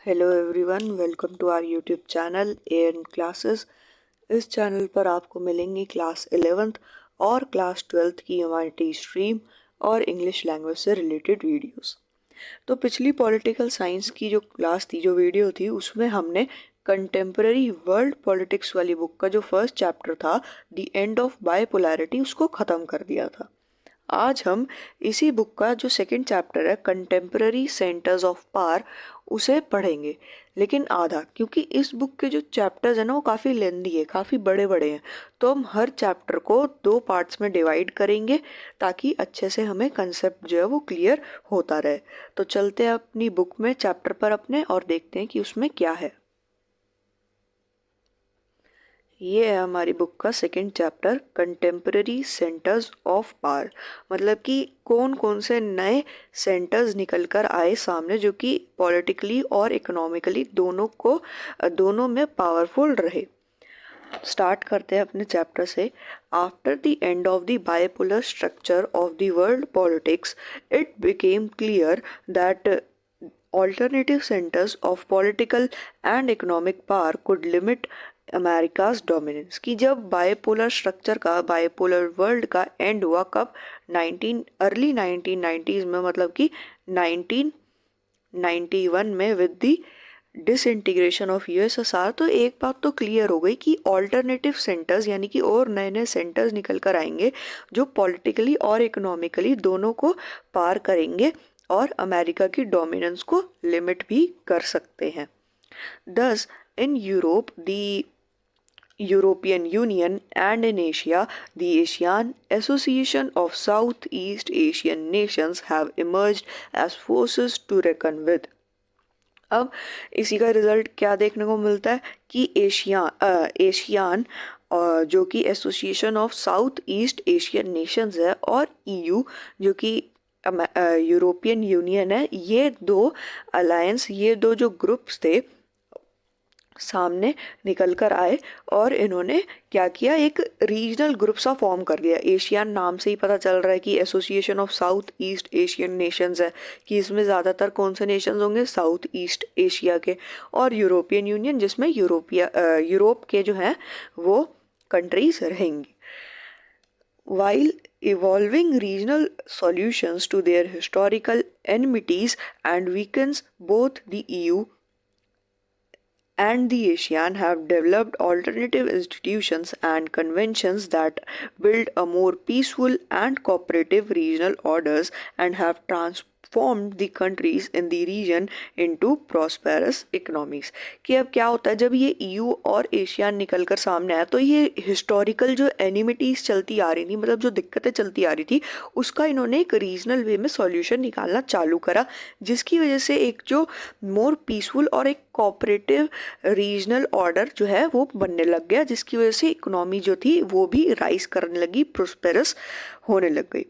Hello everyone, welcome to our YouTube channel N classes. इस channel पर आपको मिलेंगी क्लास 11th और क्लास 12th की ह्यूमैनिटी स्ट्रीम और इंग्लिश लैंग्वेज से रिलेटेड वीडियोस। तो पिछली पॉलिटिकल साइंस की जो क्लास थी, जो वीडियो थी, उसमें हमने कंटेम्प्रेरी वर्ल्ड पॉलिटिक्स वाली बुक का जो फर्स्ट चैप्टर था, द एंड ऑफ बायपोलैरिटी, उसको ख़त्म कर दिया था। आज हम इसी बुक का जो सेकंड चैप्टर है, कंटेम्प्रेरी सेंटर्स ऑफ पावर, उसे पढ़ेंगे, लेकिन आधा, क्योंकि इस बुक के जो चैप्टर्स हैं ना, वो काफ़ी लेंदी है, काफ़ी बड़े बड़े हैं। तो हम हर चैप्टर को दो पार्ट्स में डिवाइड करेंगे ताकि अच्छे से हमें कंसेप्ट जो है वो क्लियर होता रहे। तो चलते हैं अपनी बुक में, चैप्टर पर अपने, और देखते हैं कि उसमें क्या है। ये है हमारी बुक का second chapter, contemporary centres of power. मतलब कि कौन कौन से नए सेंटर्स निकल कर आए सामने, जो कि पॉलिटिकली और इकोनॉमिकली दोनों में पावरफुल रहे। स्टार्ट करते हैं अपने चैप्टर से। After the end of the bipolar structure of the world politics, it became clear that alternative centers of political and economic power could limit America's dominance. की जब बायपोलर स्ट्रक्चर का, bipolar world का end हुआ, कब? Early 1990s में, मतलब कि 1991 में, with the disintegration of USSR. तो एक बात तो क्लियर हो गई कि ऑल्टरनेटिव सेंटर्स, यानी कि और नए नए सेंटर्स निकल कर आएंगे जो पॉलिटिकली और इकोनॉमिकली दोनों को पार करेंगे और अमेरिका की डोमिनेंस को लिमिट भी कर सकते हैं। Thus, in Europe, the European Union, and in Asia, the ASEAN Association of Southeast Asian Nations have emerged as forces to reckon with. अब इसी का रिजल्ट क्या देखने को मिलता है कि एशियान, जो कि association of South East Asian Nations है, और ईयू, जो कि यूरोपियन यूनियन है, ये दो अलायंस, ये दो जो ग्रुप्स थे, सामने निकल कर आए और इन्होंने क्या किया, एक रीजनल ग्रुप सा फॉर्म कर दिया। एशियन नाम से ही पता चल रहा है कि association of South East Asian Nations है, कि इसमें ज़्यादातर कौन से नेशंस होंगे? साउथ ईस्ट एशिया के। और यूरोपियन यूनियन, जिसमें यूरोप के जो हैं वो कंट्रीज रहेंगी। While evolving regional solutions to their historical enmities and weakens both the EU and the ASEAN have developed alternative institutions and conventions that build a more peaceful and cooperative regional orders and have transformed the countries in the region into prosperous economies। कि अब क्या होता है, जब ये EU और ASEAN निकल कर सामने आया, तो ये हिस्टोरिकल जो एनिमिटीज चलती आ रही थी, मतलब जो दिक्कतें चलती आ रही थी, उसका इन्होंने एक रीजनल वे में सॉल्यूशन निकालना चालू करा, जिसकी वजह से एक जो मोर पीसफुल और एक कोऑपरेटिव रीजनल ऑर्डर जो है वो बनने लग गया, जिसकी वजह से इकोनॉमी जो थी वो भी राइज करने लगी, प्रोस्पेरस होने लग गई।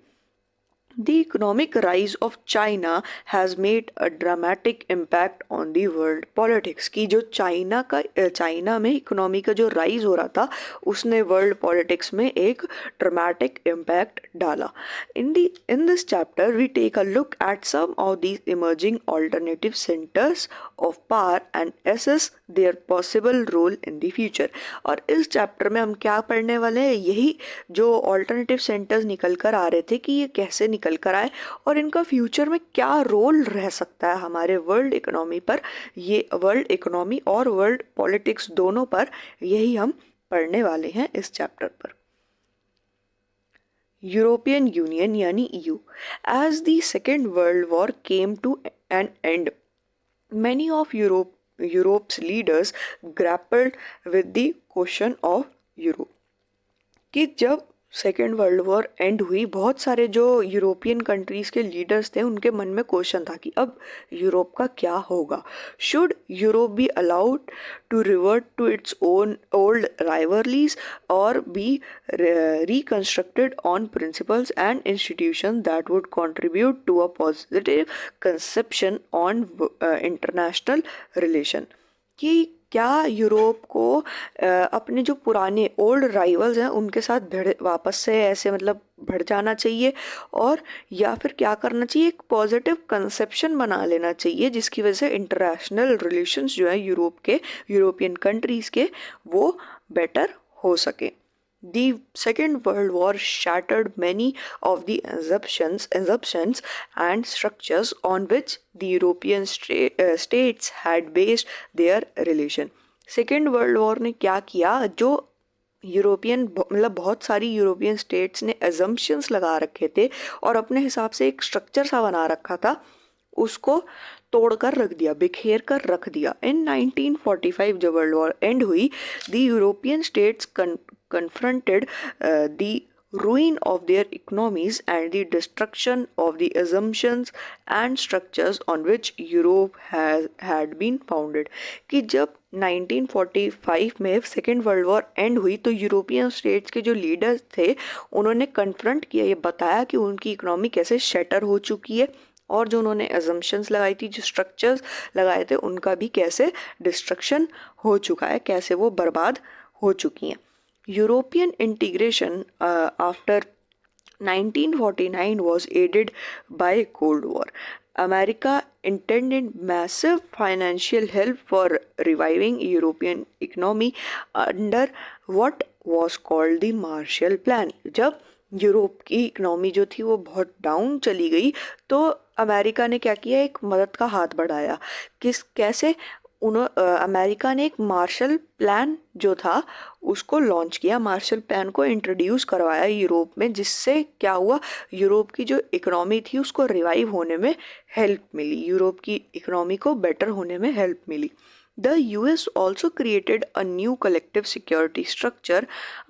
The economic rise of China has made a dramatic impact on the world politics। की जो चाइना में इकोनॉमी का जो राइज हो रहा था, उसने वर्ल्ड पॉलिटिक्स में एक ड्रामेटिक इम्पैक्ट डाला। In this chapter we take a look at some of these emerging alternative centers of power and assess their possible role in the future। और इस चैप्टर में हम क्या पढ़ने वाले हैं? यही जो ऑल्टरनेटिव सेंटर्स निकल कर आ रहे थे, कि ये कैसे निकल कर आए और इनका फ्यूचर में क्या रोल रह सकता है हमारे वर्ल्ड इकोनॉमी पर। ये वर्ल्ड इकोनॉमी और वर्ल्ड पॉलिटिक्स दोनों पर यही हम पढ़ने वाले हैं इस चैप्टर पर। यूरोपियन यूनियन यानी EU. As the Second world War came to an end, many of Europe's leaders grappled with the question of Europe। कि जब सेकेंड वर्ल्ड वॉर एंड हुई, बहुत सारे जो यूरोपियन कंट्रीज़ के लीडर्स थे, उनके मन में क्वेश्चन था कि अब यूरोप का क्या होगा। Should Europe be allowed to revert to its own old rivalries और be reconstructed on principles and institutions that would contribute to a positive conception on international relation। कि क्या यूरोप को अपने जो पुराने ओल्ड राइवल्स हैं उनके साथ भिड़ वापस से ऐसे मतलब भिड़ जाना चाहिए, और या फिर क्या करना चाहिए, एक पॉजिटिव कंसेप्शन बना लेना चाहिए जिसकी वजह से इंटरनेशनल रिलेशंस जो है यूरोप के, यूरोपियन कंट्रीज़ के, वो बेटर हो सके। The Second World War shattered many of the assumptions and structures on which the European states had based their relation. Second world war ने क्या किया, जो यूरोपियन मतलब बहुत सारी यूरोपियन स्टेट्स ने एजम्पशंस लगा रखे थे और अपने हिसाब से एक स्ट्रक्चर सा बना रखा था, उसको तोड़कर रख दिया, बिखेर कर रख दिया। इन 1945 जब वर्ल्ड वॉर एंड हुई, the European states confronted the ruin of their economies and the destruction of the assumptions and structures on which Europe had been founded। कि जब 1945 में सेकेंड वर्ल्ड वॉर एंड हुई तो यूरोपियन स्टेट्स के जो leaders थे उन्होंने कन्फ्रंट किया, ये बताया कि उनकी इकोनॉमी कैसे शैटर हो चुकी है और जो उन्होंने एजम्पशंस लगाई थी, जो स्ट्रक्चर्स लगाए थे, उनका भी कैसे डिस्ट्रक्शन हो चुका है, कैसे वो बर्बाद हो चुकी हैं। European integration after 1949 was aided by Cold War. America intended massive financial help for reviving European economy under what was called the Marshall Plan। जब यूरोप की इकोनॉमी जो थी वो बहुत डाउन चली गई तो अमेरिका ने क्या किया, एक मदद का हाथ बढ़ाया। कैसे अमेरिका ने एक मार्शल प्लान जो था उसको लॉन्च किया, मार्शल प्लान को इंट्रोड्यूस करवाया यूरोप में, जिससे क्या हुआ, यूरोप की जो इकोनॉमी थी उसको रिवाइव होने में हेल्प मिली, यूरोप की इकोनॉमी को बेटर होने में हेल्प मिली। The US also created a new collective security structure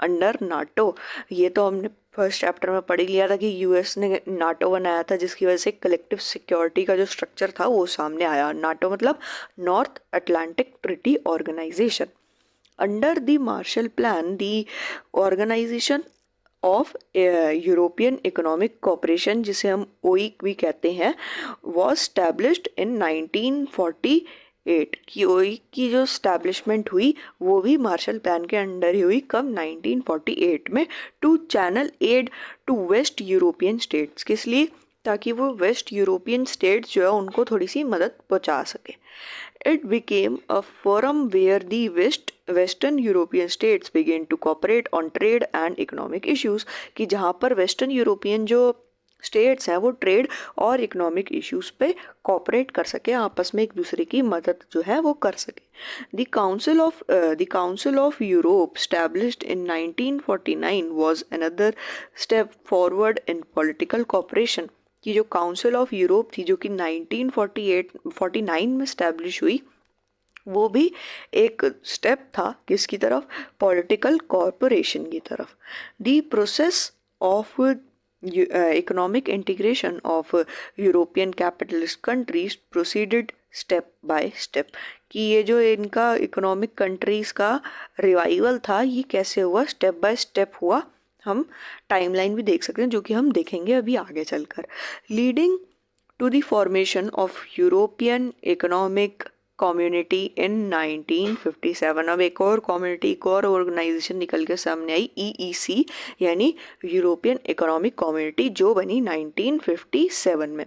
under NATO। ये तो हमने फर्स्ट चैप्टर में पढ़ लिया था कि यूएस ने नाटो बनाया था, जिसकी वजह से कलेक्टिव सिक्योरिटी का जो स्ट्रक्चर था वो सामने आया। नाटो मतलब North Atlantic Treaty Organisation. Under the Marshall Plan the Organisation of European Economic Cooperation, जिसे हम ओईक भी कहते हैं, वॉज स्टैब्लिश्ड इन 1948। की ओईक की जो स्टैब्लिशमेंट हुई वो भी मार्शल प्लान के अंडर ही हुई। कब? 1948 में। To channel aid to West European states, किस लिए? ताकि वो वेस्ट यूरोपियन स्टेट्स जो है उनको थोड़ी सी मदद पहुंचा सके। It became a forum where the Western European states began to cooperate on trade and economic issues, कि जहाँ पर वेस्टर्न यूरोपियन जो स्टेट्स हैं वो ट्रेड और इकोनॉमिक इश्यूज पे कॉपरेट कर सके, आपस में एक दूसरे की मदद जो है वो कर सके। The Council of Europe established in 1949 was another step forward in political cooperation. की जो काउंसिल ऑफ यूरोप थी जो कि 1949 में स्टैब्लिश हुई, वो भी एक स्टेप था किसकी तरफ? पॉलिटिकल कॉर्पोरेशन की तरफ। The process of economic integration of European capitalist countries proceeded step by step। कि ये जो इनका इकोनॉमिक कंट्रीज का रिवाइवल था ये कैसे हुआ? स्टेप बाय स्टेप हुआ। हम टाइमलाइन भी देख सकते हैं जो कि हम देखेंगे अभी आगे चलकर। Leading to the formation of European Economic Community in 1957। अब एक और कम्युनिटी, एक और ऑर्गेनाइजेशन निकल के सामने आई, EEC यानी यूरोपियन इकोनॉमिक कम्युनिटी, जो बनी 1957 में।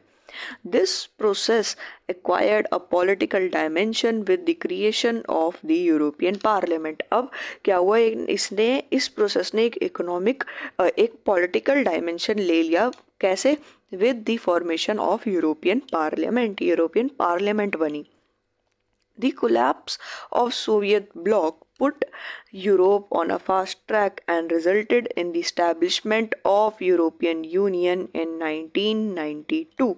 This process acquired a political dimension with the creation of the European Parliament। अब क्या हुआ, इसने इस प्रोसेस ने एक इकोनॉमिक एक पॉलिटिकल डायमेंशन ले लिया। कैसे? With the formation of European parliament, European parliament बनी। The collapse of Soviet bloc put Europe on a fast track and resulted in the establishment of European Union in 1992।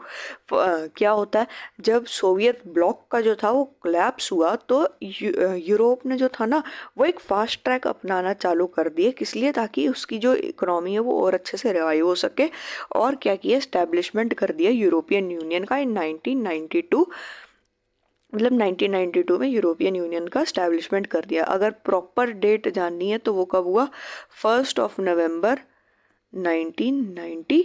क्या होता है, जब Soviet block का जो था वो कोलैप्स हुआ तो यूरोप ने जो था ना वो एक फास्ट ट्रैक अपनाना चालू कर दिए। किस लिए? ताकि उसकी जो इकोनॉमी है वो और अच्छे से रिवाइव हो सके। और क्या किया? एस्टेब्लिशमेंट कर दिया यूरोपियन यूनियन का इन 1992। मतलब 1992 में यूरोपियन यूनियन का स्टैब्लिशमेंट कर दिया। अगर प्रॉपर डेट जाननी है तो वो कब हुआ? 1 नवंबर 1992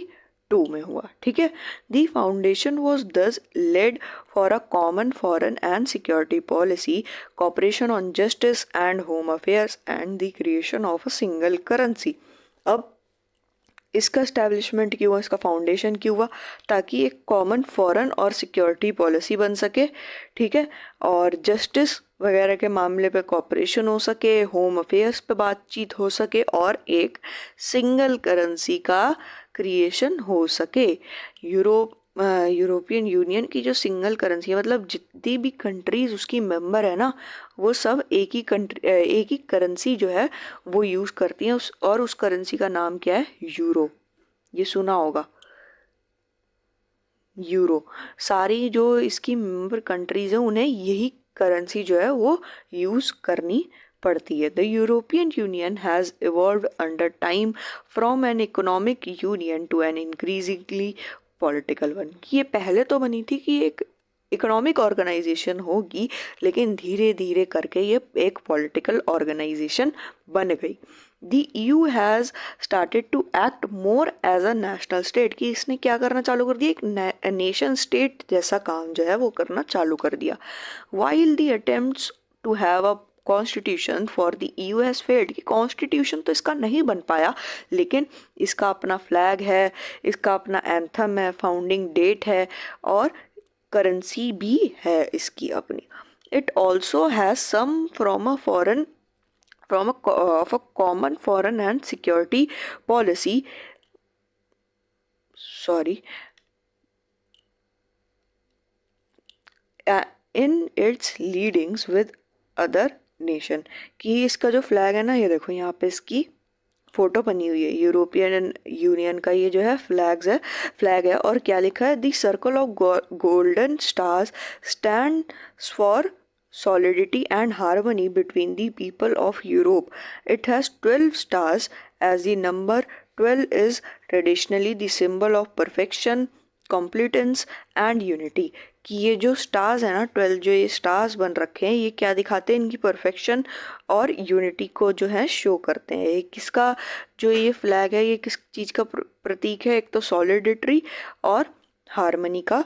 टू में हुआ, ठीक है। The foundation was thus laid for a common foreign and security policy, cooperation on justice and home affairs and the creation of a single currency. अब इसका इस्टेब्लिशमेंट क्यों हुआ, इसका फाउंडेशन क्यों हुआ, ताकि एक कॉमन फॉरेन और सिक्योरिटी पॉलिसी बन सके, ठीक है, और जस्टिस वगैरह के मामले पे कॉपरेशन हो सके, होम अफेयर्स पे बातचीत हो सके और एक सिंगल करेंसी का क्रिएशन हो सके। यूरोपियन यूनियन की जो सिंगल करेंसी है, मतलब जितनी भी कंट्रीज उसकी मेंबर है ना, वो सब एक ही करेंसी जो है वो यूज़ करती हैं और उस करेंसी का नाम क्या है, यूरो। ये सुना होगा, यूरो। सारी जो इसकी मेंबर कंट्रीज हैं उन्हें यही करेंसी जो है वो यूज़ करनी पड़ती है। The European Union has evolve under time from an economic union to an increasingly political one. ये पहले तो बनी थी कि एक इकोनॉमिक ऑर्गेनाइजेशन होगी, लेकिन धीरे धीरे करके ये एक पॉलिटिकल ऑर्गेनाइजेशन बन गई। The EU has started to act more as a national state, कि इसने क्या करना चालू कर दिया, एक नेशन स्टेट जैसा काम जो है वो करना चालू कर दिया। While the attempts to have a constitution for the EU has failed, कि कॉन्स्टिट्यूशन तो इसका नहीं बन पाया, लेकिन इसका अपना फ्लैग है, इसका अपना एंथम है, फाउंडिंग डेट है और करेंसी भी है इसकी अपनी। It also has some from of a common foreign and security policy, sorry, in its leadings with other nation। कि इसका जो फ्लैग है ना, ये देखो यहाँ पे इसकी फोटो बनी हुई है, यूरोपियन यूनियन का ये जो है फ्लैग है और क्या लिखा है, the circle of golden stars stands for solidity and harmony between the people of Europe. It has 12 stars, as the number 12 is traditionally the symbol of perfection, competence and unity। कि ये जो stars है ना 12, जो ये stars बन रखे हैं, ये क्या दिखाते हैं, इनकी परफेक्शन और यूनिटी को जो है शो करते हैं। ये किसका जो ये फ्लैग है, ये किस चीज़ का प्रतीक है, एक तो सॉलिडिटी और हारमनी का,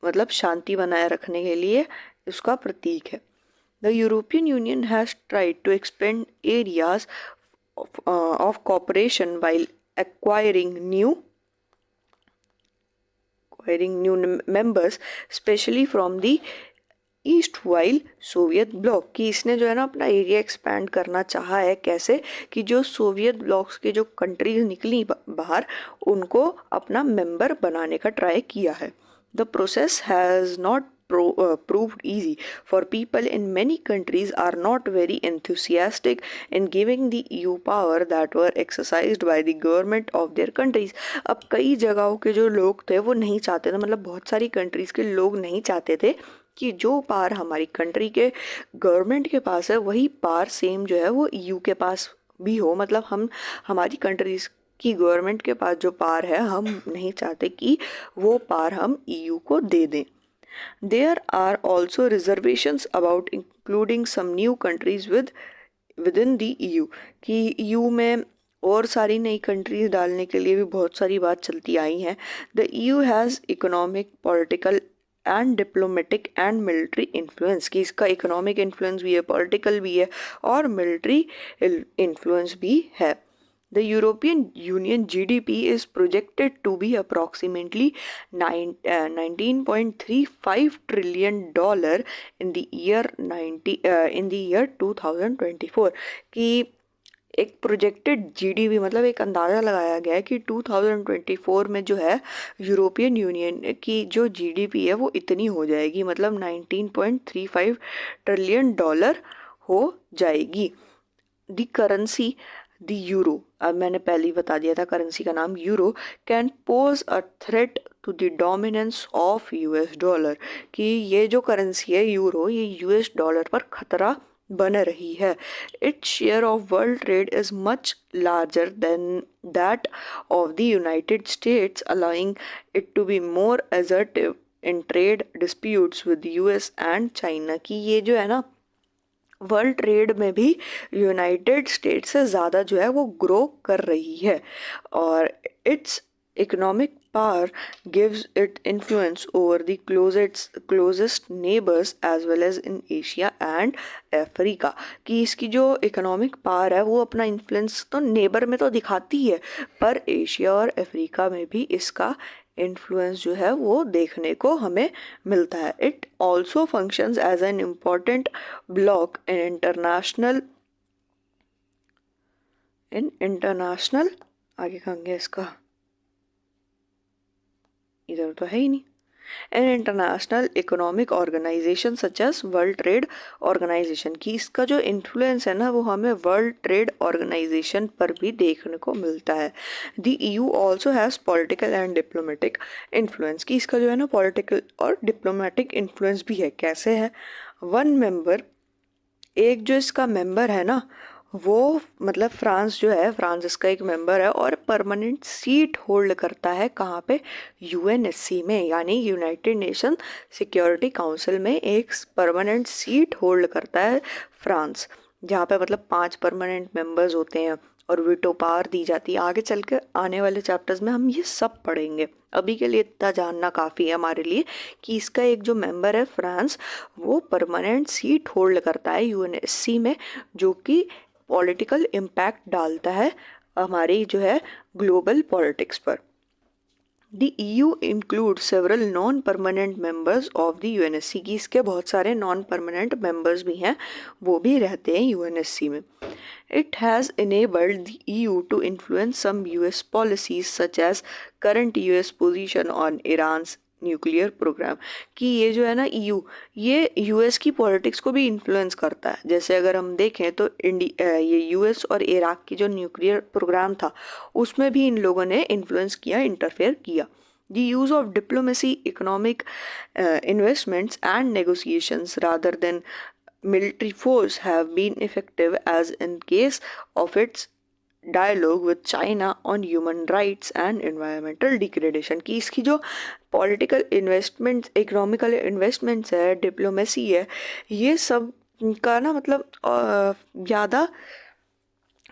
मतलब शांति बनाए रखने के लिए उसका प्रतीक है। The European Union has tried to expand areas of cooperation while acquiring new members, especially from the erstwhile Soviet bloc. कि इसने जो है ना अपना एरिया एक्सपैंड करना चाहा है, कैसे, कि जो सोवियत ब्लॉक्स के जो कंट्रीज निकली बाहर, उनको अपना मेंबर बनाने का ट्राई किया है। The process has not proved easy, for people in many countries are not very enthusiastic in giving the EU power that were exercised by the government of their countries। अब कई जगहों के जो लोग थे वो नहीं चाहते थे, मतलब बहुत सारी कंट्रीज के लोग नहीं चाहते थे कि जो पार हमारी कंट्री के गवर्नमेंट के पास है वही पार सेम जो है वो EU के पास भी हो। मतलब हमारी कंट्रीज की गवर्नमेंट के पास जो पार है, हम नहीं चाहते कि वो पार हम EU को दे दें। There are also reservations about including some new countries within the EU। कि EU में और सारी नई कंट्रीज डालने के लिए भी बहुत सारी बात चलती आई हैं। The EU has economic, political and diplomatic and military influence. कि इसका इकोनॉमिक इन्फ्लुएंस भी है, पॉलिटिकल भी है और मिलिट्री इन्फ्लुएंस भी है। The European Union GDP is projected to be approximately 19.35 trillion dollar in the year 2024। कि एक प्रोजेक्टेड जीडीपी, मतलब एक अंदाज़ा लगाया गया है कि 2024 में जो है यूरोपियन यूनियन की जो जीडीपी है वो इतनी हो जाएगी, मतलब 19.35 ट्रिलियन डॉलर हो जाएगी। द करेंसी द यूरो, अब मैंने पहले ही बता दिया था करेंसी का नाम euro, can pose a threat to the dominance of US dollar. कि ये जो करेंसी है यूरो, ये यूएस डॉलर पर खतरा बन रही है। Its share of world trade is much larger than that of the United States, allowing it to be more assertive in trade disputes with US and China. की ये जो है ना वर्ल्ड ट्रेड में भी यूनाइटेड स्टेट्स से ज़्यादा जो है वो ग्रो कर रही है। और it's economic power gives it influence over the closest neighbors as well as in Asia and Africa. कि इसकी जो इकोनॉमिक पावर है वो अपना इन्फ्लुएंस तो नेबर में तो दिखाती है, पर एशिया और अफ्रीका में भी इसका इन्फ्लुएंस जो है वो देखने को हमें मिलता है। It also functions as an important bloc in international आगे कहाँ गया इसका, इधर तो है ही नहीं। An international economic organization such as World Trade organisation की इसका जो इन्फ्लुएंस है ना वो हमें वर्ल्ड ट्रेड ऑर्गेनाइजेशन पर भी देखने को मिलता है। The EU also has political and diplomatic influence की इसका जो है ना पॉलिटिकल और डिप्लोमेटिक इन्फ्लुएंस भी है। कैसे है? वन मेंबर, एक जो इसका मेंबर है ना वो मतलब फ्रांस जो है, फ्रांस इसका एक मेंबर है और परमानेंट सीट होल्ड करता है कहाँ पे? यूएनएससी में, यानी यूनाइटेड नेशन सिक्योरिटी काउंसिल में एक परमानेंट सीट होल्ड करता है फ्रांस, जहाँ पे मतलब 5 परमानेंट मेंबर्स होते हैं और वीटो पावर दी जाती है। आगे चल के आने वाले चैप्टर्स में हम ये सब पढ़ेंगे। अभी के लिए इतना जानना काफ़ी है हमारे लिए कि इसका एक जो मेंबर है फ्रांस वो परमानेंट सीट होल्ड करता है यूएनएससी में, जो कि पॉलिटिकल इम्पैक्ट डालता है हमारी जो है ग्लोबल पॉलिटिक्स पर। The EU includes several non-permanent members of the UNSC की इसके बहुत सारे नॉन परमानेंट मेंबर्स भी हैं, वो भी रहते हैं यूएनएससी में। It has enabled the EU to influence some US policies such as current US position on Iran's nuclear programme. कि ये जो है ना EU, ये यूएस की पॉलिटिक्स को भी इन्फ्लुएंस करता है। जैसे अगर हम देखें तो ये यूएस और इराक की जो न्यूक्लियर प्रोग्राम था उसमें भी इन लोगों ने इन्फ्लुएंस किया, इंटरफेयर किया। The use of diplomacy, economic investments and negotiations rather than military force have been effective as in case of its dialogue with China on human rights and environmental degradation. की इसकी जो political investments, economical investments है, diplomacy है, ये सब का ना मतलब ज़्यादा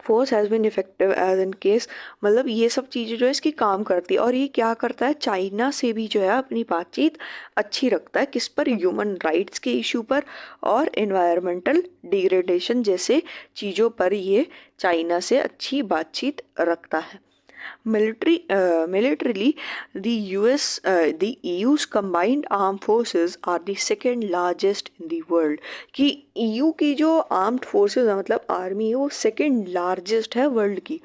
force has been effective as in case, मतलब ये सब चीज़ें जो है इसकी काम करती है। और ये क्या करता है? चाइना से भी जो है अपनी बातचीत अच्छी रखता है, किस पर? ह्यूमन राइट्स के इशू पर और एनवायरमेंटल डिग्रेडेशन जैसे चीज़ों पर ये चाइना से अच्छी बातचीत रखता है। Militarily, the EU's combined armed forces are the second largest in the world। कि EU की जो आर्म्ड फोर्सेस है मतलब आर्मी है वो सेकेंड लार्जेस्ट है वर्ल्ड की।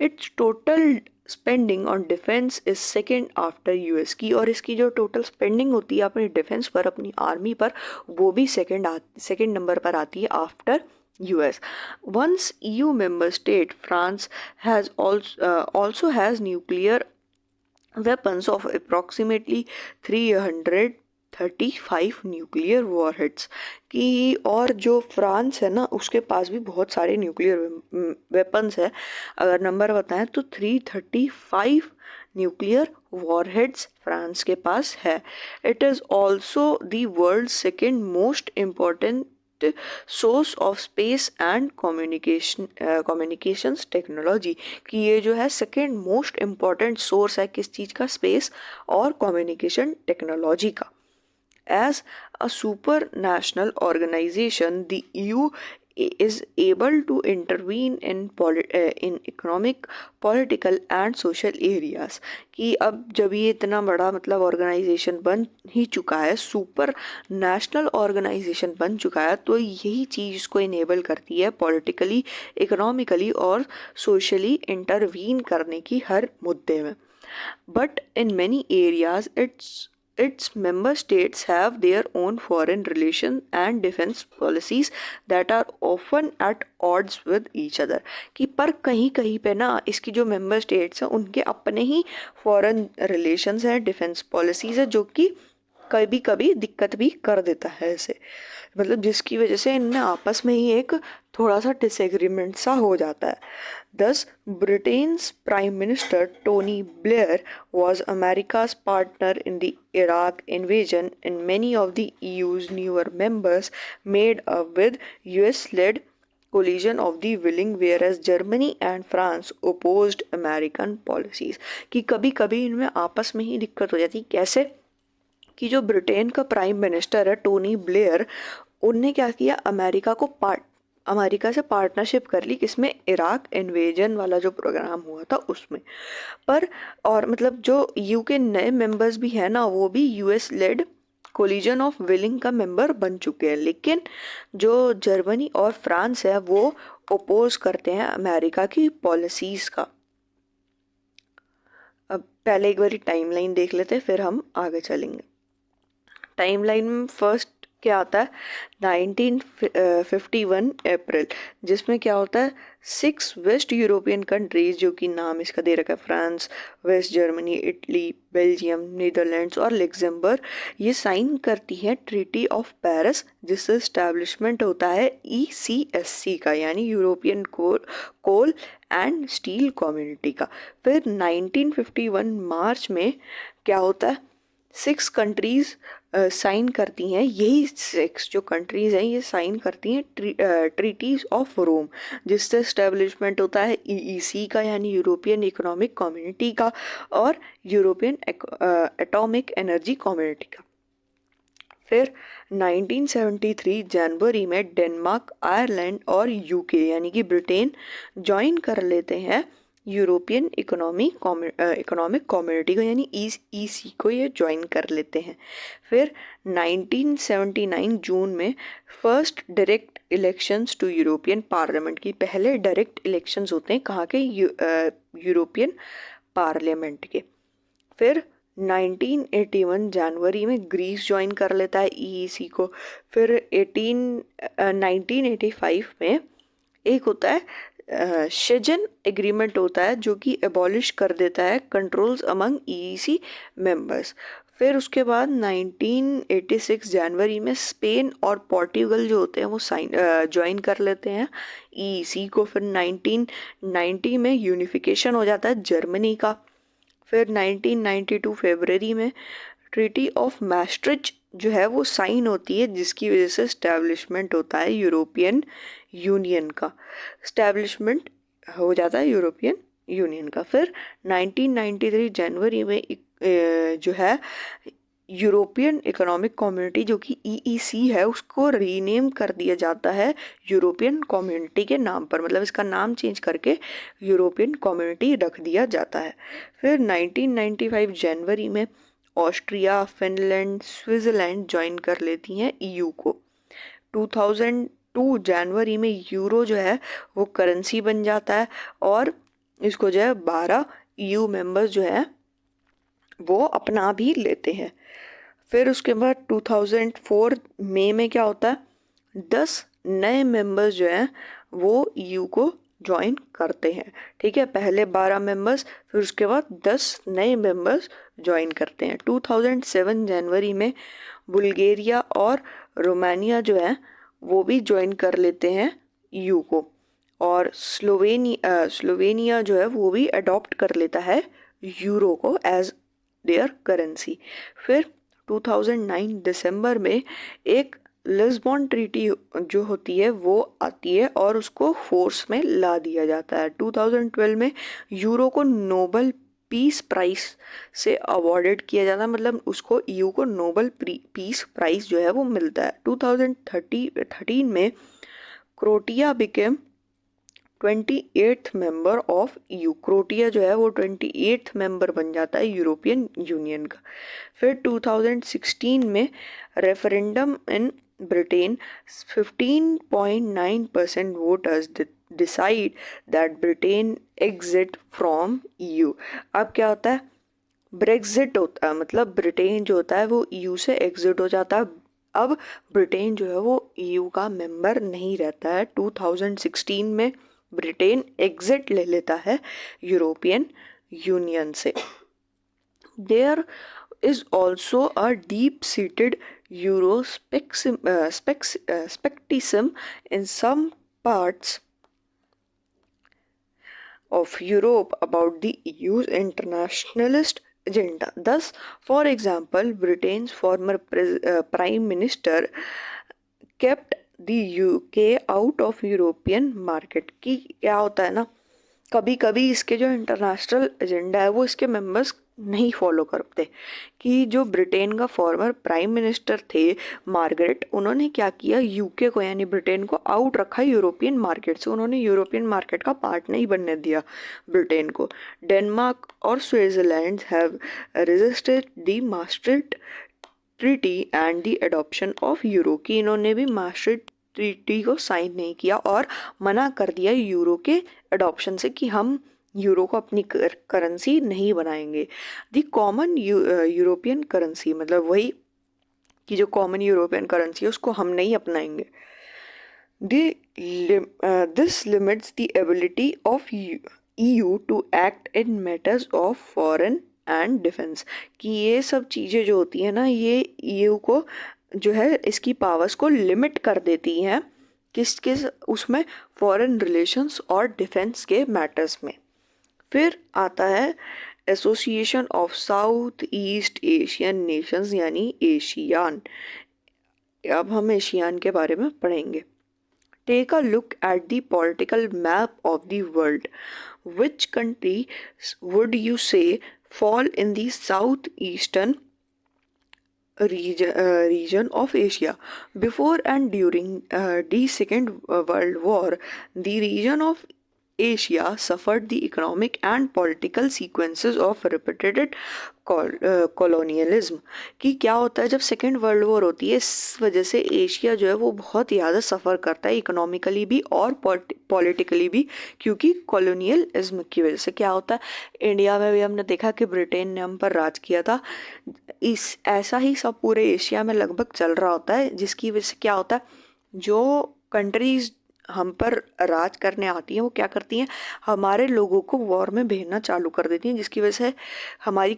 It's total spending on defence is second after US की, और इसकी जो टोटल स्पेंडिंग होती है अपनी डिफेंस पर, अपनी आर्मी पर, वो भी सेकेंड नंबर पर आती है after US. Once EU member state, France has also has nuclear weapons of approximately 335 nuclear warheads की, और जो फ्रांस है ना उसके पास भी बहुत सारे न्यूक्लियर वेपन्स है। अगर नंबर बताएं तो 335 न्यूक्लियर वॉरहेड्स फ्रांस के पास है। It is also the world second most important source of space and communications technology. कि ये जो है सेकेंड मोस्ट इम्पॉर्टेंट सोर्स है किस चीज़ का? स्पेस और कम्युनिकेशन टेक्नोलॉजी का। As a supranational organization, the EU is able to intervene in economic, political and social areas। कि अब जब ये इतना बड़ा मतलब ऑर्गेनाइजेशन बन ही चुका है, सुपर नेशनल ऑर्गेनाइजेशन बन चुका है, तो यही चीज़ इसको इनेबल करती है पॉलिटिकली, इकोनॉमिकली और सोशली इंटरवीन करने की हर मुद्दे में। But in many areas its member states have their own foreign relation and defense policies that are often at odds with each other। कि पर कहीं कहीं पे ना इसकी जो मेंबर स्टेट्स हैं उनके अपने ही फॉरेन रिलेशंस हैं, डिफेंस पॉलिसीज़ है, जो कि कभी कभी दिक्कत भी कर देता है ऐसे, मतलब जिसकी वजह से इनमें आपस में ही एक थोड़ा सा डिसएग्रीमेंट सा हो जाता है। Thus, Britain's Prime Minister Tony Blair was America's partner in the Iraq invasion, and many of the EU's newer members made up with US-led collision of the willing, whereas Germany and France opposed American policies. कि कभी कभी इनमें आपस में ही दिक्कत हो जाती, कैसे कि जो ब्रिटेन का प्राइम मिनिस्टर है टोनी ब्लेयर, उनने क्या किया, अमेरिका से पार्टनरशिप कर ली, किसमें, इराक इन्वेजन वाला जो प्रोग्राम हुआ था उसमें। पर और मतलब जो यू के नए मेंबर्स भी हैं ना, वो भी US led collision of willing का मेंबर बन चुके हैं, लेकिन जो जर्मनी और फ्रांस है वो ओपोज करते हैं अमेरिका की पॉलिसीज का। अब पहले एक बारी टाइमलाइन देख लेते हैं, फिर हम आगे चलेंगे। टाइमलाइन में फर्स्ट क्या आता है, 1951 अप्रैल, जिसमें क्या होता है, 6 वेस्ट यूरोपियन कंट्रीज, जो कि नाम इसका दे रखा है France, West Germany, Italy, Belgium, Netherlands और लग्जमबर्ग, ये साइन करती हैं ट्रीटी ऑफ पेरिस, जिससे इस्टेब्लिशमेंट होता है ECSC का, यानी European Coal and Steel Community का। फिर 1951 मार्च में क्या होता है, 6 कंट्रीज साइन करती हैं, यही 6 जो कंट्रीज हैं ये साइन करती हैं ट्रीटीज ऑफ रोम, जिससे इस्टेब्लिशमेंट होता है EEC का, यानी यूरोपियन इकोनॉमिक कम्युनिटी का, और यूरोपियन एटॉमिक एनर्जी कम्युनिटी का। फिर 1973 जनवरी में डेनमार्क, आयरलैंड और यूके यानी कि ब्रिटेन ज्वाइन कर लेते हैं यूरोपियन इकोनॉमिक कम्युनिटी को, यानी EC को ये ज्वाइन कर लेते हैं। फिर 1979 जून में first direct elections to European Parliament की, पहले डायरेक्ट इलेक्शंस होते हैं कहाँ के, यूरोपियन पार्लियामेंट के। फिर 1981 जनवरी में ग्रीस ज्वाइन कर लेता है EEC को। फिर 1985 में एक होता है शेजन एग्रीमेंट होता है, जो कि एबॉलिश कर देता है कंट्रोल्स अमंग EEC मेंबर्स। फिर उसके बाद 1986 जनवरी में स्पेन और पोर्टुगल जो होते हैं वो ज्वाइन कर लेते हैं EEC को। फिर 1990 में यूनिफिकेशन हो जाता है जर्मनी का। फिर 1992 फरवरी में ट्रीटी ऑफ मैस्ट्रिच जो है वो साइन होती है, जिसकी वजह से स्टैब्लिशमेंट होता है यूरोपियन यूनियन का, स्टैब्लिशमेंट हो जाता है यूरोपियन यूनियन का। फिर 1993 जनवरी में जो है यूरोपियन इकोनॉमिक कम्युनिटी, जो कि EEC है, उसको रीनेम कर दिया जाता है यूरोपियन कम्युनिटी के नाम पर, मतलब इसका नाम चेंज करके यूरोपियन कम्युनिटी रख दिया जाता है। फिर 1995 जनवरी में ऑस्ट्रिया, फिनलैंड, स्विट्ज़रलैंड ज्वाइन कर लेती हैं EU को। 2002 जनवरी में यूरो जो है वो करेंसी बन जाता है, और इसको जो है 12 EU मेंबर्स जो है वो अपना भी लेते हैं। फिर उसके बाद 2004 मई में क्या होता है, 10 नए मेंबर्स जो हैं वो EU को ज्वाइन करते हैं। ठीक है, पहले 12 मेंबर्स, फिर उसके बाद 10 नए मेंबर्स ज्वाइन करते हैं। 2007 जनवरी में बुल्गारिया और रोमानिया जो है वो भी ज्वाइन कर लेते हैं EU को, और स्लोवेनिया जो है वो भी अडॉप्ट कर लेता है यूरो को एज देयर करेंसी। फिर 2009 दिसंबर में एक लिस्बन ट्रीटी जो होती है वो आती है और उसको फोर्स में ला दिया जाता है। 2012 में यूरो को नोबल पीस प्राइज से अवॉर्डेड किया जाता है, मतलब उसको EU को नोबल पीस प्राइज जो है वो मिलता है। 2013 में Croatia became 28th member of EU, Croatia जो है वो 28th मेंबर बन जाता है यूरोपियन यूनियन का। फिर 2016 में referendum in Britain 15.9% voters decide that Britain exit from EU। अब क्या होता है, ब्रेग्जिट होता है, मतलब ब्रिटेन जो होता है वो EU से एग्जिट हो जाता है। अब ब्रिटेन जो है वो EU का मेंबर नहीं रहता है। 2016 में ब्रिटेन एग्जिट ले लेता है यूरोपियन यूनियन से। There is also a deep seated Euroscepticism in some parts of Europe about the EU's internationalist agenda. Thus, for example, Britain's former Prime Minister kept the UK out of European market. की क्या होता है ना, कभी कभी इसके जो international agenda है वो इसके मेंबर्स नहीं फॉलो करते। कि जो ब्रिटेन का फॉर्मर प्राइम मिनिस्टर थे मार्गरेट, उन्होंने क्या किया, यूके को यानी ब्रिटेन को आउट रखा यूरोपियन मार्केट से। उन्होंने यूरोपियन मार्केट का पार्ट नहीं बनने दिया ब्रिटेन को। डेनमार्क और Switzerland have resisted the Maastricht treaty and the adoption of euro. की इन्होंने भी मास्ट्रिक्ट ट्रीटी को साइन नहीं किया और मना कर दिया यूरो के एडॉप्शन से, कि हम यूरो को अपनी करेंसी नहीं बनाएंगे। द कॉमन यूरोपियन करेंसी, मतलब वही कि जो कॉमन यूरोपियन करेंसी है उसको हम नहीं अपनाएंगे। This limits the ability of EU to act in matters of foreign and defence. कि ये सब चीज़ें जो होती हैं ना, ये EU को जो है इसकी पावर्स को लिमिट कर देती हैं। किस किस उसमें, फॉरेन रिलेशंस और डिफेंस के मैटर्स में। फिर आता है Association of South East Asian Nations यानी एशियान। अब हम एशियान के बारे में पढ़ेंगे। Take a look at the political map of the world. Which country would you say fall in the southeastern region of Asia? Before and during the Second World War, the region of Asia suffered the economic and political sequences of repeated colonialism। कि क्या होता है जब second world war होती है, इस वजह से एशिया जो है वो बहुत ज़्यादा सफ़र करता है इकोनॉमिकली भी और पॉलिटिकली भी, क्योंकि कॉलोनियलिज्म की वजह से। क्या होता है, इंडिया में भी हमने देखा कि ब्रिटेन ने हम पर राज किया था, इस ऐसा ही सब पूरे एशिया में लगभग चल रहा होता है। जिसकी वजह से क्या होता है, जो कंट्रीज हम पर राज करने आती हैं वो क्या करती हैं, हमारे लोगों को वॉर में भेजना चालू कर देती हैं। जिसकी वजह से हमारी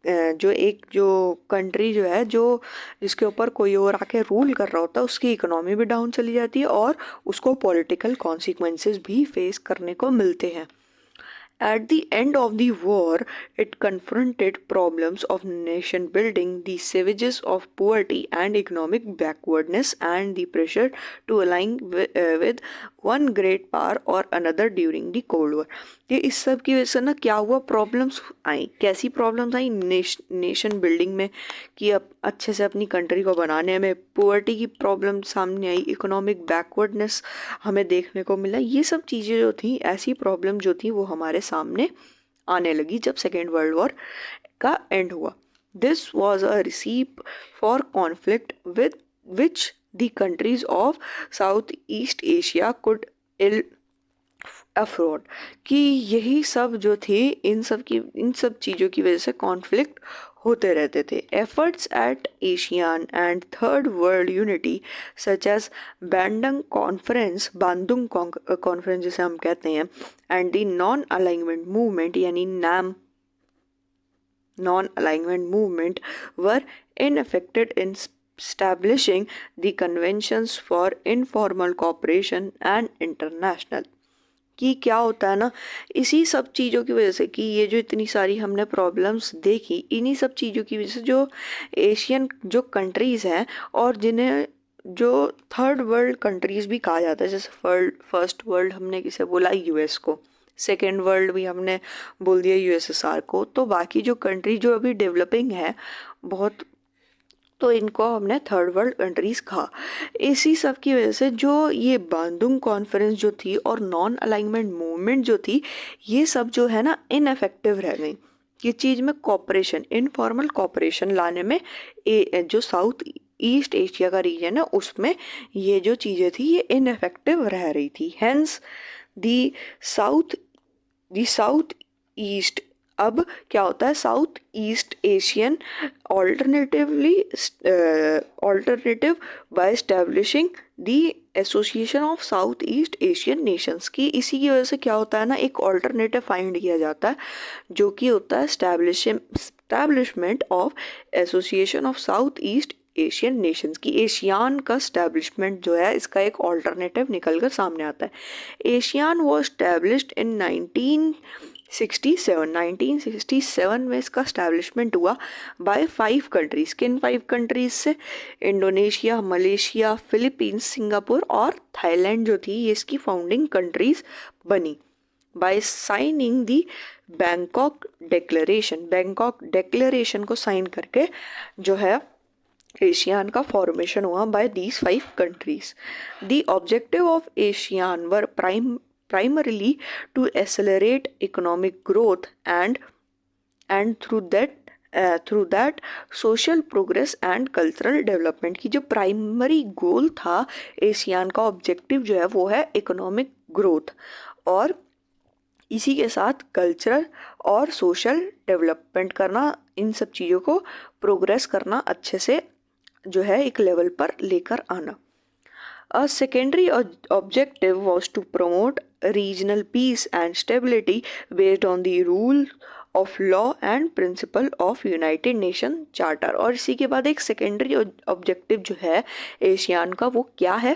जो कंट्री जो है, जो जिसके ऊपर कोई और आके रूल कर रहा होता है, उसकी इकोनॉमी भी डाउन चली जाती है और उसको पॉलिटिकल कॉन्सिक्वेंसेस भी फेस करने को मिलते हैं। At the end of the war, it confronted problems of nation building, the savages of poverty and economic backwardness, and the pressure to align with one great power or another during the Cold War। ये इस सब की वजह से ना क्या हुआ, problems आई। कैसी प्रॉब्लम्स आई, नेशन बिल्डिंग में, कि अब अच्छे से अपनी कंट्री को बनाने में। पोवर्टी की प्रॉब्लम सामने आई, इकोनॉमिक बैकवर्डनेस हमें देखने को मिला। ये सब चीज़ें जो थी, ऐसी प्रॉब्लम जो थी वो हमारे सामने आने लगी जब सेकेंड वर्ल्ड वॉर का एंड हुआ। This was a recipe for conflict with which the countries of South East Asia could ill afford. कि यही सब जो थी, इन सब चीज़ों की वजह से कॉन्फ्लिक्ट होते रहते थे। Efforts at Asian and third world unity such as Bandung conference जिसे हम कहते हैं, and the non alignment movement यानी NAM non alignment movement were infected in establishing the conventions for informal cooperation and international। कि क्या होता है ना, इसी सब चीज़ों की वजह से, कि ये जो इतनी सारी हमने प्रॉब्लम्स देखी, इन्हीं सब चीज़ों की वजह से जो एशियन जो कंट्रीज़ हैं, और जिन्हें जो थर्ड वर्ल्ड कंट्रीज़ भी कहा जाता है, जैसे फर्स्ट वर्ल्ड हमने किसे बोला, यूएस को, सेकेंड वर्ल्ड भी हमने बोल दिया यूएसएसआर को, तो बाकी जो कंट्री जो अभी डेवलपिंग है बहुत, तो इनको हमने थर्ड वर्ल्ड कंट्रीज़ कहा। इसी सब की वजह से जो ये बांदुंग कॉन्फ्रेंस जो थी और नॉन अलाइनमेंट मूवमेंट जो थी, ये सब जो है ना इनफेक्टिव रह गई। ये चीज़ में कॉपरेशन, इनफॉर्मल कॉपरेशन लाने में जो साउथ ईस्ट एशिया का रीजन है उसमें ये जो चीज़ें थी ये इनफेक्टिव रह रही थी। हेंस दी साउथ ईस्ट, अब क्या होता है, South East Asian alternative by establishing the Association of South East Asian Nations. की इसी की वजह से क्या होता है ना, एक ऑल्टरनेटिव फाइंड किया जाता है जो कि होता है establishment of association of South East Asian Nations. की एशियान का स्टैब्लिशमेंट जो है, इसका एक ऑल्टरनेटिव निकल कर सामने आता है। एशियान वॉज एस्टैब्लिश्ड इन 1967 में इसका स्टैब्लिशमेंट हुआ बाय 5 कंट्रीज। किन 5 कंट्रीज से? इंडोनेशिया, मलेशिया, फिलीपींस, सिंगापुर और थाईलैंड जो थी ये इसकी फाउंडिंग कंट्रीज बनी। बाय साइनिंग दी बैंकॉक डिक्लेरेशन, बैंकॉक डिक्लेरेशन को साइन करके जो है एशियान का फॉर्मेशन हुआ bye these 5 countries. The objective of ASEAN were primarily to accelerate economic growth and through that social progress and cultural development. की जो primary goal था ASEAN का ऑब्जेक्टिव जो है वो है इकोनॉमिक ग्रोथ और इसी के साथ कल्चरल और सोशल डेवलपमेंट करना, इन सब चीज़ों को प्रोग्रेस करना, अच्छे से जो है एक लेवल पर लेकर आना। A secondary objective was to promote regional peace and stability based on the rule of law and principle of United Nations Charter। और इसी के बाद एक सेकेंडरी ऑब्जेक्टिव जो है एशियान का वो क्या है?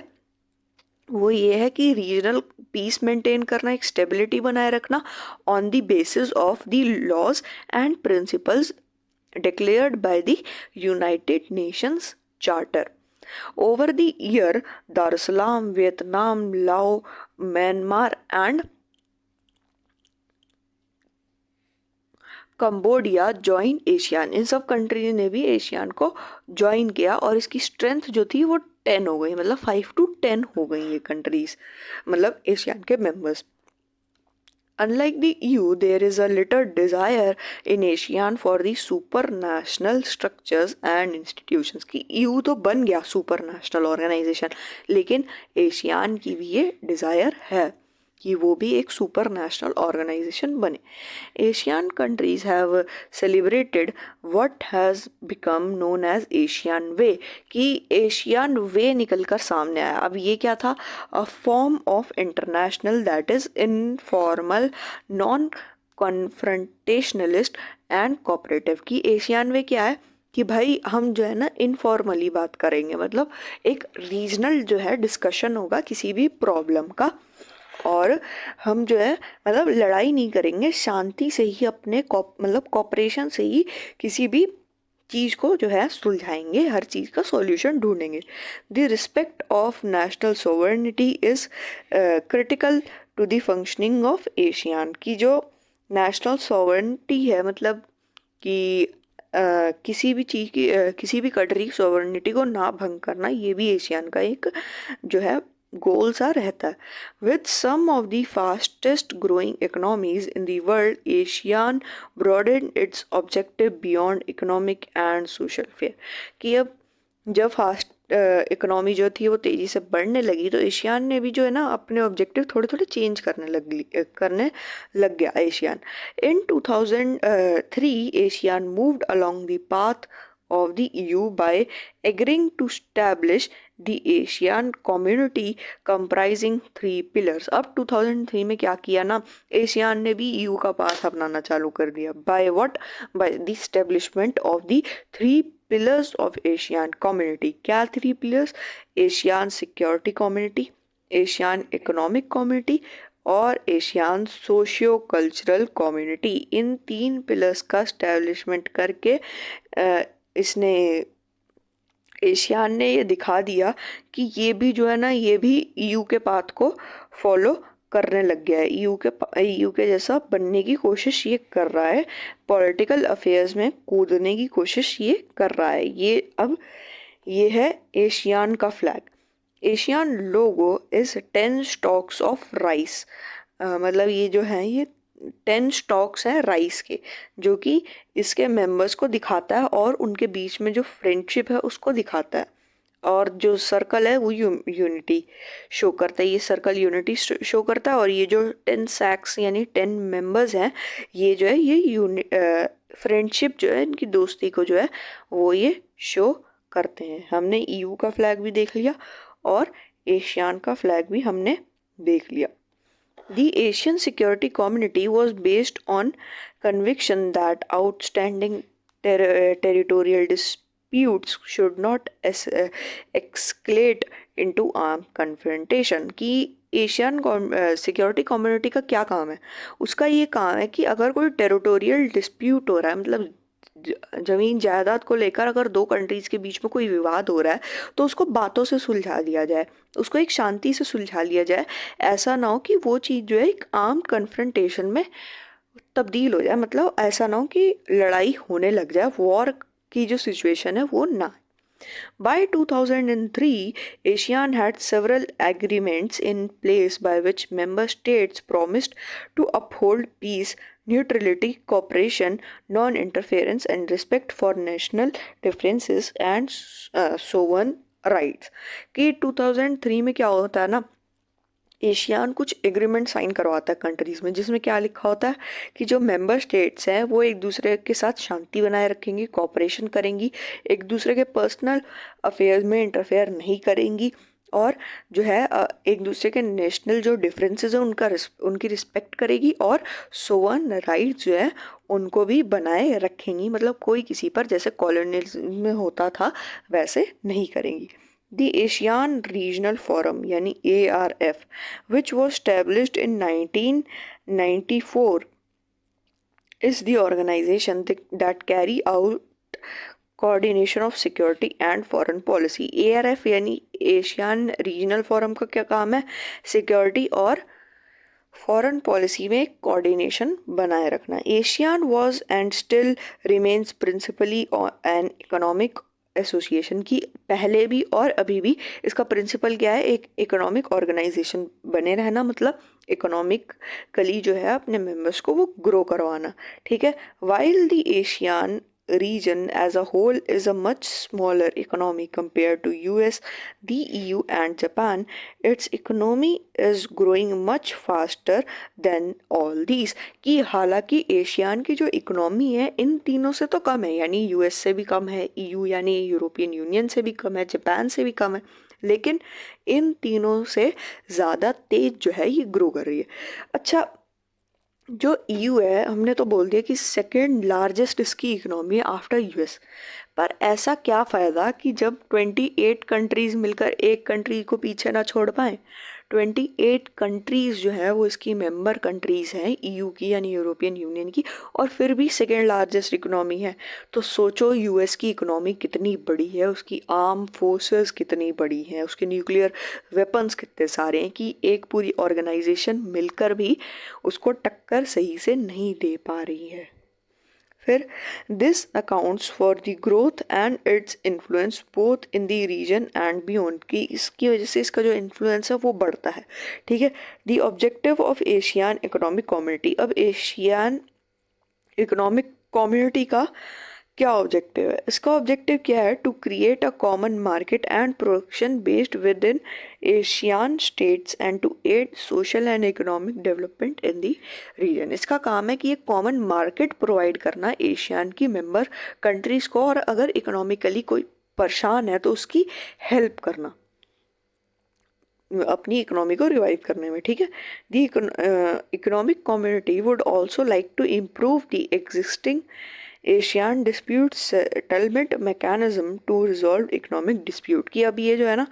वो ये है कि रीजनल पीस मेंटेन करना, एक स्टेबिलिटी बनाए रखना on the basis of the laws and principles declared by the United Nations Charter. Over the year, Dar es Salaam, Vietnam, Laos, Myanmar and Cambodia join ASEAN. इन सब country ने भी ASEAN को join किया और इसकी स्ट्रेंथ जो थी वो 10 हो गई, मतलब 5 to 10 हो गई ये कंट्रीज, मतलब एशियान के members. Unlike the EU, there is a little desire in ASEAN for the supranational structures and institutions। की EU तो बन गया सुपरनेशनल ऑर्गेनाइजेशन, लेकिन एशियान की भी ये डिज़ायर है कि वो भी एक सुपर नेशनल ऑर्गेनाइजेशन बने। ASEAN countries have celebrated what has become known as ASEAN way, कि एशियन वे निकल कर सामने आया। अब ये क्या था? A form of international that is informal, non confrontationalist and cooperative. की एशियन वे क्या है कि भाई हम जो है ना इनफॉर्मली बात करेंगे, मतलब एक रीजनल जो है डिस्कशन होगा किसी भी प्रॉब्लम का, और हम जो है मतलब लड़ाई नहीं करेंगे, शांति से ही अपने मतलब कॉपरेशन से ही किसी भी चीज़ को जो है सुलझाएंगे, हर चीज़ का सॉल्यूशन ढूंढेंगे। The respect of national sovereignty is critical to the functioning of ASEAN. की जो नेशनल सोवरेनिटी है, मतलब कि किसी भी चीज़ की किसी भी कंट्री की सोवरेनिटी को ना भंग करना, ये भी एशियन का एक जो है गोल सा रहता है। With some of the fastest growing economies in the world, ASEAN broaden its objective beyond economic and social sphere. कि अब जब फास्ट इकोनॉमी जो थी वो तेज़ी से बढ़ने लगी तो एशियन ने भी जो है ना अपने ऑब्जेक्टिव थोड़े थोड़े चेंज करने लग गया Asian. In 2003 Asian moved along the path of the EU by agreeing to establish the ASEAN community comprising 3 pillars। अब 2003 में क्या किया ना, एशियान ने भी EU का पास अपनाना चालू कर दिया। by what? by the establishment of the 3 pillars of ASEAN community। क्या 3 pillars? Asian security community, Asian economic community और एशियन सोशियो कल्चरल कम्युनिटी। इन 3 पिलर्स का स्टैब्लिशमेंट करके इसने एशियान ने ये दिखा दिया कि ये भी जो है ना ये भी ईयू के पाथ को फॉलो करने लग गया है, ईयू के जैसा बनने की कोशिश ये कर रहा है, पॉलिटिकल अफेयर्स में कूदने की कोशिश ये कर रहा है। ये है एशियान का flag. Asian logo is 10 stocks of rice, मतलब ये जो है ये 10 स्टॉक्स हैं राइस के, जो कि इसके मेंबर्स को दिखाता है और उनके बीच में जो फ्रेंडशिप है उसको दिखाता है। और जो सर्कल है वो यूनिटी शो करता है, ये सर्कल यूनिटी शो करता है। और ये जो 10 सैक्स यानी 10 मेंबर्स हैं, ये जो है ये फ्रेंडशिप जो है इनकी दोस्ती को जो है वो ये शो करते हैं। हमने ईयू का फ्लैग भी देख लिया और एशियान का फ्लैग भी हमने देख लिया। The Asian security community was based on conviction that outstanding territorial disputes should not escalate into armed confrontation। कि एशियन सिक्योरिटी कम्युनिटी का क्या काम है? उसका ये काम है कि अगर कोई टेरिटोरियल डिस्प्यूट हो रहा है, मतलब जमीन जायदाद को लेकर अगर दो कंट्रीज के बीच में कोई विवाद हो रहा है, तो उसको बातों से सुलझा दिया जाए, उसको एक शांति से सुलझा लिया जाए। ऐसा ना हो कि वो चीज़ जो है एक आर्म्ड कन्फ्रंटेशन में तब्दील हो जाए, मतलब ऐसा ना हो कि लड़ाई होने लग जाए, वॉर की जो सिचुएशन है वो ना। By 2003, ASEAN had several agreements in place by which member states promised to uphold peace, neutrality, cooperation, non-interference, and respect for national differences and sovereign rights. कि 2003 में क्या होता है ना, एशियान कुछ एग्रीमेंट साइन करवाता है कंट्रीज में, जिसमें क्या लिखा होता है कि जो मेंबर स्टेट्स हैं वो एक दूसरे के साथ शांति बनाए रखेंगी, कोऑपरेशन करेंगी, एक दूसरे के पर्सनल अफेयर्स में इंटरफेयर नहीं करेंगी, और जो है एक दूसरे के नेशनल जो डिफरेंसेस है उनकी रिस्पेक्ट करेगी, और सोवन राइट्स जो है उनको भी बनाए रखेंगी, मतलब कोई किसी पर जैसे कॉलोनियलिज्म में होता था वैसे नहीं करेंगी। The ASEAN Regional Forum यानी ARF, which was established in 1994, is the organization that carry out coordination of security and foreign policy. ARF यानी एशियन रीजनल फोरम का क्या काम है? सिक्योरिटी और फॉरेन पॉलिसी में कोऑर्डिनेशन बनाए रखना। ASEAN was and still remains principally an economic association की, पहले भी और अभी भी इसका प्रिंसिपल क्या है? एक इकोनॉमिक ऑर्गेनाइजेशन बने रहना, मतलब इकोनॉमिकली जो है अपने मेंबर्स को वो ग्रो करवाना, ठीक है। While the Asian region as a whole is a much smaller economy compared to US, the EU and Japan, its economy is growing much faster than all these। कि हालांकि एशियान की जो economy है इन तीनों से तो कम है, यानी यूएस से भी कम है, ईयू यानी यूरोपियन यूनियन से भी कम है, जापान से भी कम है, लेकिन इन तीनों से ज़्यादा तेज जो है ये ग्रो कर रही है। अच्छा, जो ईयू है हमने तो बोल दिया कि सेकेंड लार्जेस्ट इसकी इकोनॉमी है आफ्टर यूएस, पर ऐसा क्या फ़ायदा कि जब 28 कंट्रीज़ मिलकर एक कंट्री को पीछे ना छोड़ पाएँ। 28 कंट्रीज़ जो है वो इसकी मेंबर कंट्रीज़ हैं ईयू की यानी यूरोपियन यूनियन की, और फिर भी सेकेंड लार्जेस्ट इकोनॉमी है। तो सोचो यूएस की इकोनॉमी कितनी बड़ी है, उसकी आर्म फोर्सेस कितनी बड़ी हैं, उसके न्यूक्लियर वेपन्स कितने सारे हैं कि एक पूरी ऑर्गेनाइजेशन मिलकर भी उसको टक्कर सही से नहीं दे पा रही है। फिर this accounts for the growth and its influence both in the region and beyond, कि इसकी वजह से इसका जो इन्फ्लुएंस है वो बढ़ता है, ठीक है। The objective of ASEAN economic community, अब एशियन इकोनॉमिक कम्युनिटी का क्या ऑब्जेक्टिव है? इसका ऑब्जेक्टिव क्या है? To create a common market and production based within ASEAN states and to aid social and economic development in the region. इसका काम है कि एक कॉमन मार्केट प्रोवाइड करना एशियन की मेंबर कंट्रीज को, और अगर इकोनॉमिकली कोई परेशान है तो उसकी हेल्प करना अपनी इकोनॉमी को रिवाइव करने में, ठीक है। The economic community would also like to improve the existing ASEAN dispute settlement mechanism to resolve economic dispute, कि अब ये जो है ना,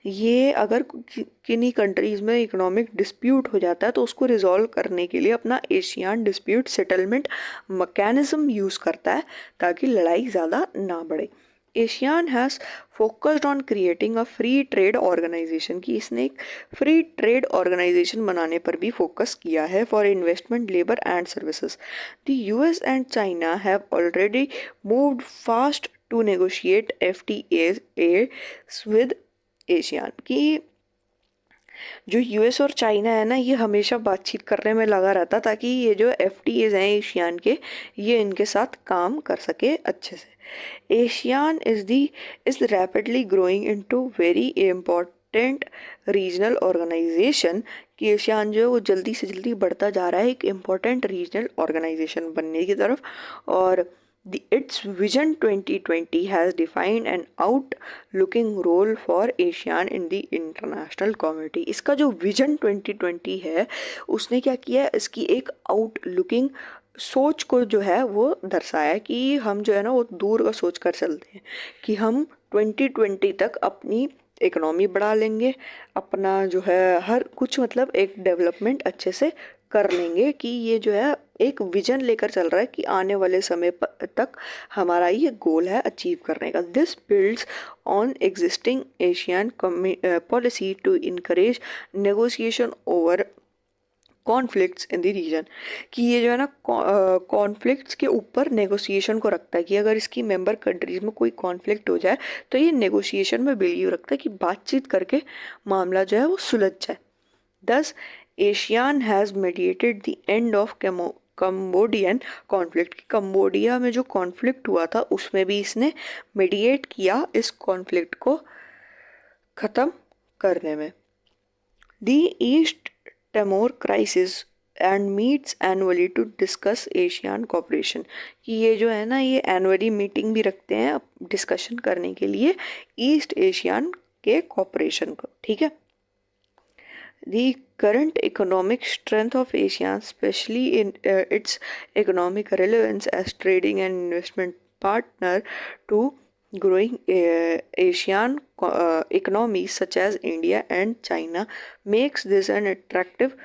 ये अगर किन्हीं कंट्रीज़ में इकोनॉमिक डिस्प्यूट हो जाता है तो उसको रिजॉल्व करने के लिए अपना ASEAN dispute settlement mechanism use करता है ताकि लड़ाई ज़्यादा ना बढ़े। ASEAN has focused on creating a free trade organisation, की इसने एक फ्री ट्रेड ऑर्गेनाइजेशन बनाने पर भी फोकस किया है for investment, labour and services. The US and China have already moved fast to negotiate FTAs with ASEAN, की जो यूएस और चाइना है ना ये हमेशा बातचीत करने में लगा रहता ताकि ये जो एफटीएज हैं एशियन के, ये इनके साथ काम कर सके अच्छे से। ASEAN is rapidly growing into very important regional organization, कि एशियान जो है वो जल्दी से जल्दी बढ़ता जा रहा है एक इम्पोर्टेंट रीजनल ऑर्गेनाइजेशन बनने की तरफ। और its vision 2020 has defined an outlooking role for ASEAN in the international community। इसका जो विजन 2020 है उसने क्या किया है, इसकी एक आउटलुकिंग सोच को जो है वो दर्शाया कि हम जो है ना वो दूर का सोच कर चलते हैं कि हम 2020 तक अपनी इकोनॉमी बढ़ा लेंगे, अपना जो है हर कुछ मतलब एक डेवलपमेंट अच्छे से कर लेंगे कि ये जो है एक विजन लेकर चल रहा है कि आने वाले समय तक हमारा ये गोल है अचीव करने का। This builds on existing ASEAN policy to encourage negotiation over conflicts in the region, कि ये जो है ना कॉन्फ्लिक्ट्स के ऊपर नेगोशिएशन को रखता है कि अगर इसकी मेंबर कंट्रीज में कोई कॉन्फ्लिक्ट हो जाए तो ये नेगोशिएशन में बिलीव रखता है कि बातचीत करके मामला जो है वो सुलझ जाए। Thus ASEAN has mediated the end of Cambodian conflict, Cambodia में जो कॉन्फ्लिक्ट हुआ था उसमें भी इसने मीडिएट किया इस कॉन्फ्लिक्ट को ख़त्म करने में। The East Timor crisis and meets annually to discuss ASEAN cooperation, कि ये जो है ना ये एनुअली मीटिंग भी रखते हैं डिस्कशन करने के लिए ईस्ट एशियन के कोऑपरेशन को, ठीक है। The current economic strength of Asia, especially in its economic relevance as trading and investment partner to growing Asian economies such as India and China, makes this an attractive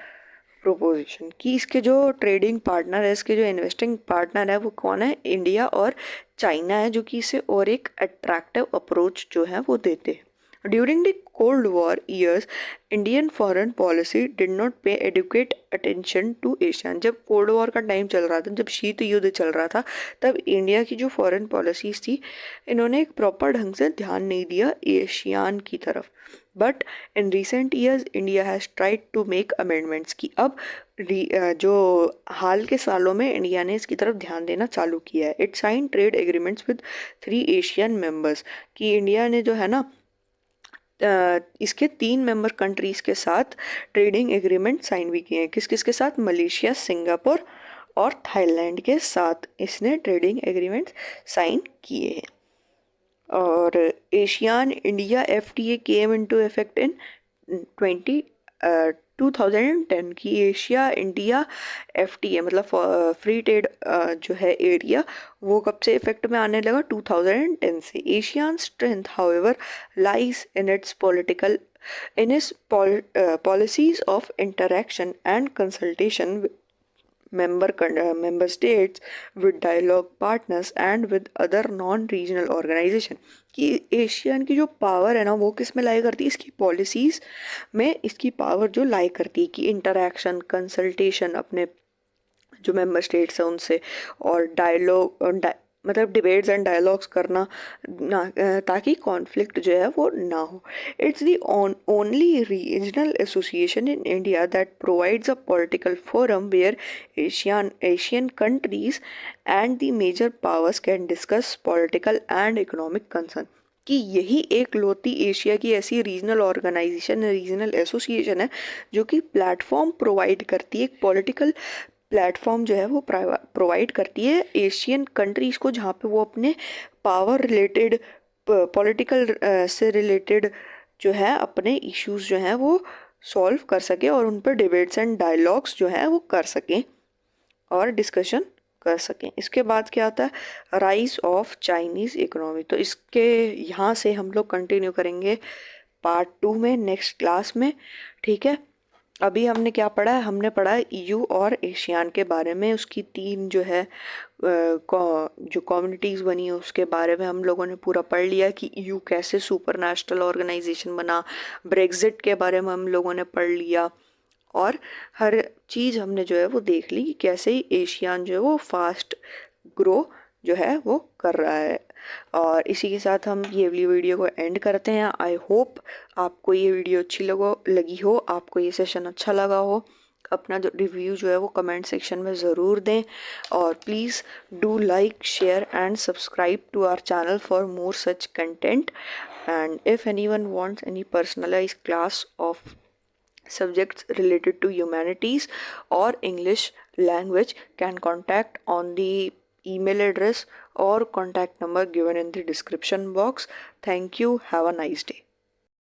proposition, कि इसके जो trading partner है, इसके जो investing partner है वो कौन है, इंडिया और चाइना है, जो कि इसे और एक अट्रैक्टिव अप्रोच जो है वो देते हैं। During the Cold War years, Indian foreign policy did not pay adequate attention to ASEAN. जब कोल्ड वॉर का टाइम चल रहा था, जब शीत युद्ध चल रहा था, तब इंडिया की जो फॉरेन पॉलिसीज थी इन्होंने एक प्रॉपर ढंग से ध्यान नहीं दिया एशियान की तरफ। But in recent years India has tried to make amendments, की अब जो हाल के सालों में इंडिया ने इसकी तरफ ध्यान देना चालू किया है। It sign trade agreements with 3 ASEAN members, कि इंडिया ने जो है ना इसके 3 मेंबर कंट्रीज़ के साथ ट्रेडिंग एग्रीमेंट साइन भी किए हैं। किस किस के साथ, मलेशिया, सिंगापुर और थाईलैंड के साथ इसने ट्रेडिंग एग्रीमेंट साइन किए हैं। और ASEAN India FTA came into effect in 2010, की एशिया इंडिया FTA मतलब फ्री ट्रेड जो है एरिया वो कब से इफेक्ट में आने लगा, 2010 से। Asian strength however lies in its policies of interaction and consultation member states with dialogue partners and with other non-regional organization, कि एशियन की जो पावर है ना वो किस में लाई करती है, इसकी पॉलिसीज़ में इसकी पावर जो लाई करती है, कि इंटरेक्शन, कंसल्टेशन अपने जो मेंबर स्टेट्स हैं उनसे, और डायलॉग मतलब डिबेट्स एंड डायलॉग्स करना ना, ताकि कॉन्फ्लिक्ट जो है वो ना हो। It's the only regional association in India that provides a political forum where ASEAN countries and the major powers can discuss political and economic concern, कि यही एक लौती एशिया की ऐसी रीजनल ऑर्गेनाइजेशन, रीजनल एसोसिएशन है जो कि प्लेटफॉर्म प्रोवाइड करती है, एक पॉलिटिकल प्लेटफॉर्म जो है वो प्रोवाइड करती है एशियन कंट्रीज़ को, जहाँ पे वो अपने पावर रिलेटेड, पॉलिटिकल से रिलेटेड जो है अपने इश्यूज जो हैं वो सॉल्व कर सके और उन पर डिबेट्स एंड डायलॉग्स जो है वो कर सकें और डिस्कशन कर सकें। इसके बाद क्या आता है, राइज ऑफ चाइनीज़ इकोनॉमी। तो इसके यहाँ से हम लोग कंटिन्यू करेंगे पार्ट 2 में, नेक्स्ट क्लास में, ठीक है। अभी हमने क्या पढ़ा है, हमने पढ़ा है EU और एशियान के बारे में, उसकी 3 जो है जो कम्युनिटीज़ बनी है उसके बारे में हम लोगों ने पूरा पढ़ लिया कि EU कैसे सुपर नेशनल ऑर्गेनाइजेशन बना, ब्रेग्जिट के बारे में हम लोगों ने पढ़ लिया, और हर चीज़ हमने जो है वो देख ली कि कैसे ही एशियान जो है वो फास्ट ग्रो जो है वो कर रहा है। और इसी के साथ हम ये वीडियो को एंड करते हैं। आई होप आपको ये वीडियो अच्छी लगी हो, आपको ये सेशन अच्छा लगा हो। अपना जो रिव्यू जो है वो कमेंट सेक्शन में ज़रूर दें, और please do like, share and subscribe to our channel for more such content. And if anyone wants any personalised class of subjects related to humanities or English language can contact on the email address or contact number given in the description box. Thank you. Have a nice day.